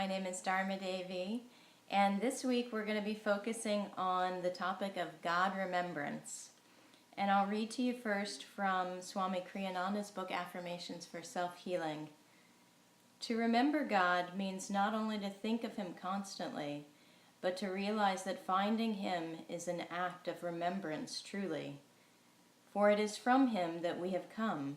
My name is Dharma Devi, and this week we're going to be focusing on the topic of God-Remembrance. And I'll read to you first from Swami Kriyananda's book, Affirmations for Self-Healing. To remember God means not only to think of Him constantly, but to realize that finding Him is an act of remembrance truly. For it is from Him that we have come.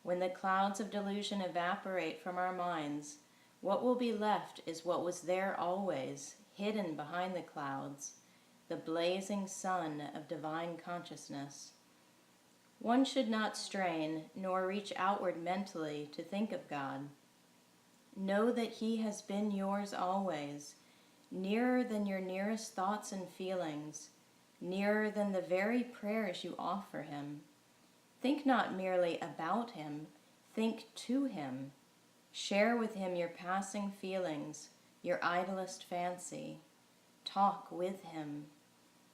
When the clouds of delusion evaporate from our minds, what will be left is what was there always, hidden behind the clouds, the blazing sun of divine consciousness. One should not strain nor reach outward mentally to think of God. Know that He has been yours always, nearer than your nearest thoughts and feelings, nearer than the very prayers you offer Him. Think not merely about Him, think to Him. Share with Him your passing feelings, your idlest fancy. Talk with Him.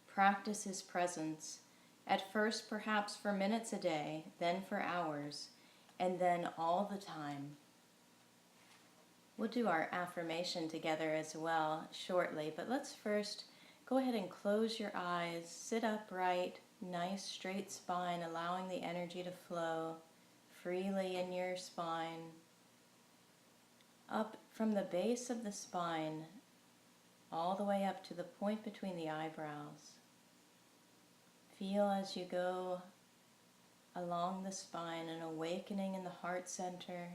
Practice His presence, at first perhaps for minutes a day, then for hours, and then all the time. We'll do our affirmation together as well shortly, but let's first go ahead and close your eyes, sit upright, nice straight spine, allowing the energy to flow freely in your spine, up from the base of the spine, all the way up to the point between the eyebrows. Feel as you go along the spine, an awakening in the heart center.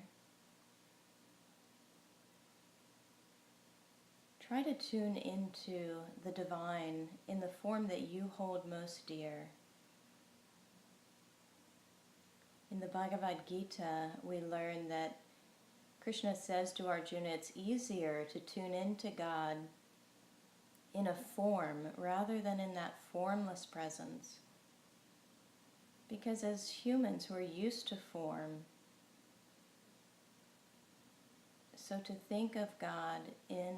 Try to tune into the divine in the form that you hold most dear. In the Bhagavad Gita, we learn that Krishna says to Arjuna, it's easier to tune into God in a form rather than in that formless presence. Because as humans, we're used to form. So to think of God in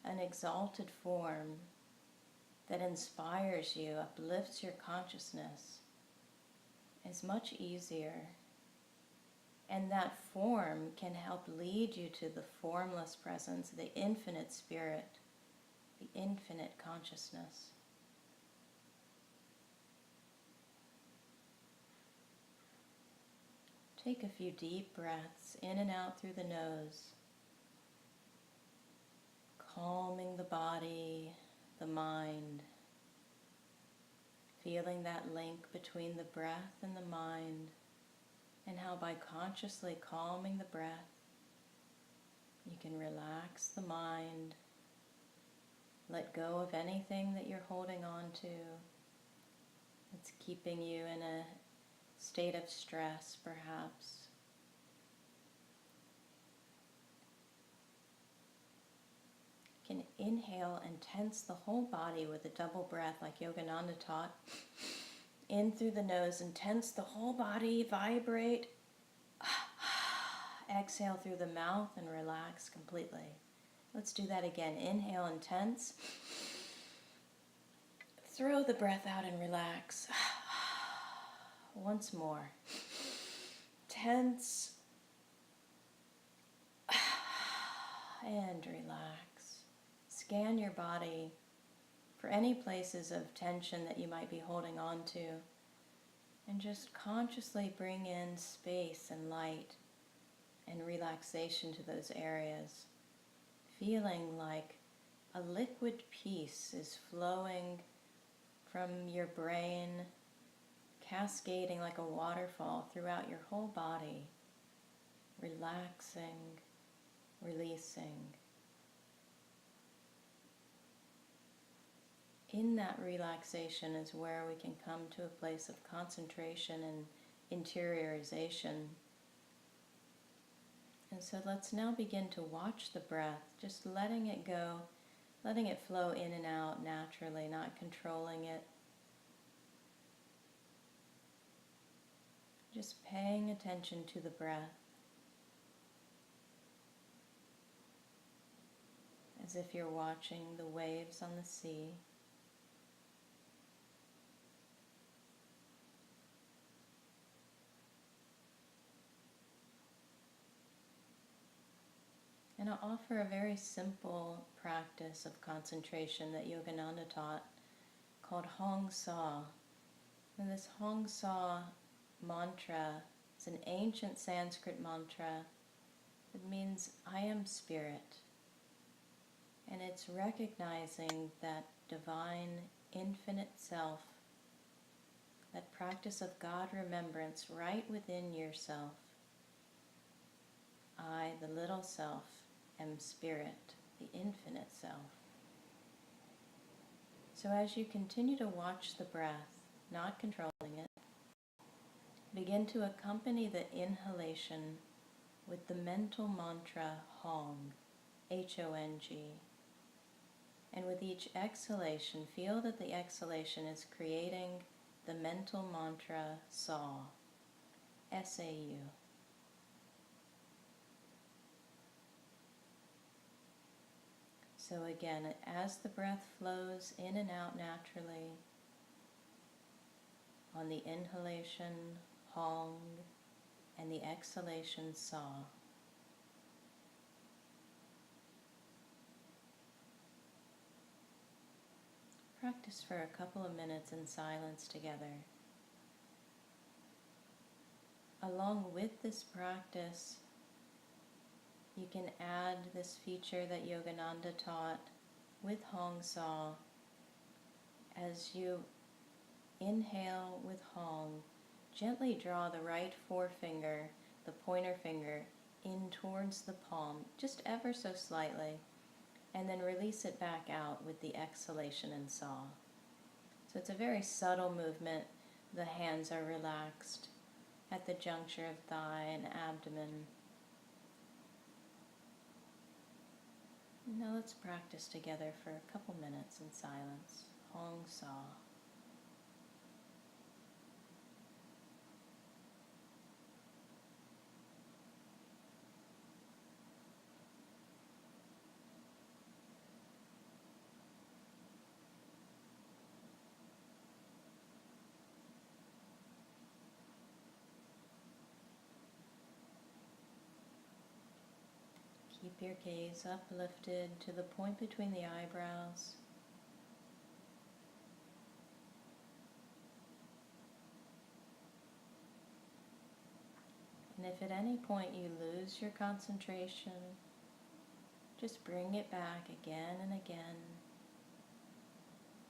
an exalted form that inspires you, uplifts your consciousness, is much easier. And that form can help lead you to the formless presence, the infinite spirit, the infinite consciousness. Take a few deep breaths in and out through the nose, calming the body, the mind, feeling that link between the breath and the mind, and how by consciously calming the breath, you can relax the mind, let go of anything that you're holding on to that's keeping you in a state of stress, perhaps. You can inhale and tense the whole body with a double breath like Yogananda taught. In through the nose and tense the whole body, vibrate. Exhale through the mouth and relax completely. Let's do that again. Inhale and tense. Throw the breath out and relax. Once more. Tense. And relax. Scan your body for any places of tension that you might be holding on to. And just consciously bring in space and light and relaxation to those areas. Feeling like a liquid peace is flowing from your brain, cascading like a waterfall throughout your whole body, relaxing, releasing. In that relaxation is where we can come to a place of concentration and interiorization. And so let's now begin to watch the breath, just letting it go, letting it flow in and out naturally, not controlling it. Just paying attention to the breath, as if you're watching the waves on the sea. And And I'll offer a very simple practice of concentration that Yogananda taught called Hong Sa. And this Hong Sa mantra is an ancient Sanskrit mantra. It means I am spirit. And it's recognizing that divine, infinite self, that practice of God-Remembrance right within yourself. I, the little self, am spirit, the infinite self. So as you continue to watch the breath, not controlling it, begin to accompany the inhalation with the mental mantra Hong, H-O-N-G. And with each exhalation, feel that the exhalation is creating the mental mantra Sa, S-A-U. So again, as the breath flows in and out naturally, on the inhalation, Hong, and the exhalation, Sa. Practice for a couple of minutes in silence together. Along with this practice, you can add this feature that Yogananda taught with Hong Sa. As you inhale with Hong, gently draw the right forefinger, the pointer finger, in towards the palm, just ever so slightly, and then release it back out with the exhalation and Sa. So it's a very subtle movement. The hands are relaxed at the juncture of thigh and abdomen. Now let's practice together for a couple minutes in silence. Hong Sa. Keep your gaze uplifted to the point between the eyebrows. And if at any point you lose your concentration, just bring it back again and again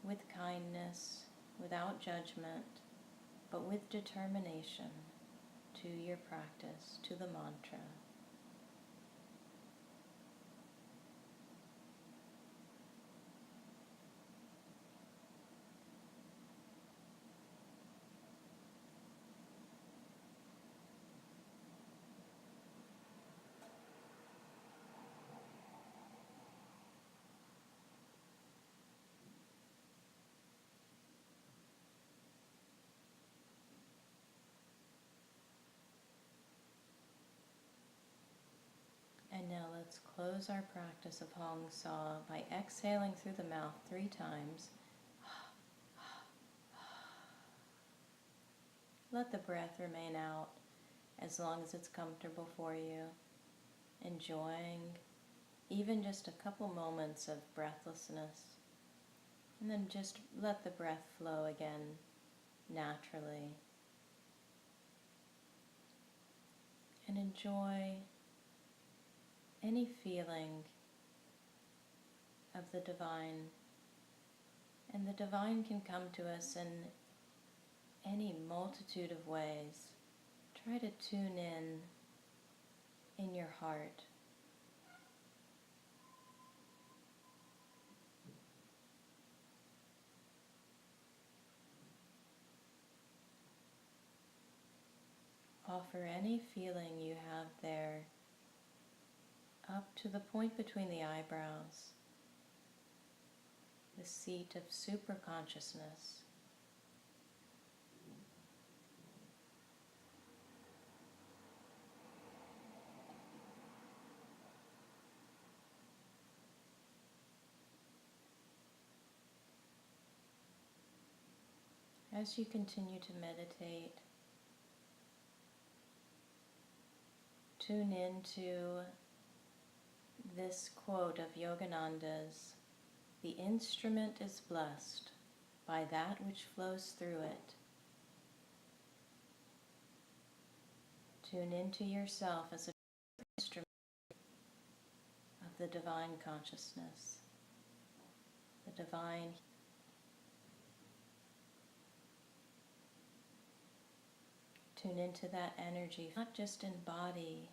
with kindness, without judgment, but with determination to your practice, to the mantra. And now let's close our practice of Hong Sa by exhaling through the mouth 3 times. Let the breath remain out as long as it's comfortable for you, enjoying even just a couple moments of breathlessness. And then just let the breath flow again naturally. And enjoy any feeling of the divine. And the divine can come to us in any multitude of ways. Try to tune in your heart. Offer any feeling you have there up to the point between the eyebrows, the seat of superconsciousness. As you continue to meditate, tune into this quote of Yogananda's, "The instrument is blessed by that which flows through it." Tune into yourself as an instrument of the divine consciousness, the divine. Tune into that energy, not just in body,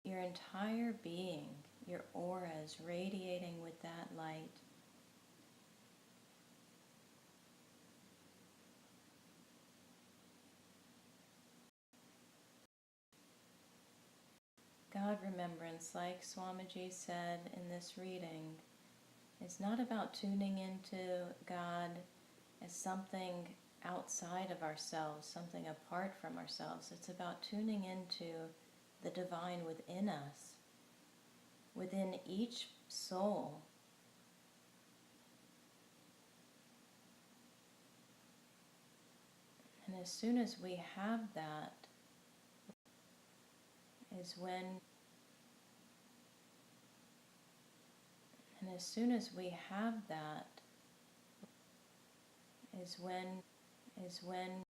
your entire being, your aura is radiating with that light. God-Remembrance, like Swamiji said in this reading, is not about tuning into God as something outside of ourselves, something apart from ourselves. It's about tuning into the divine within us, within each soul. And as soon as we have that, is when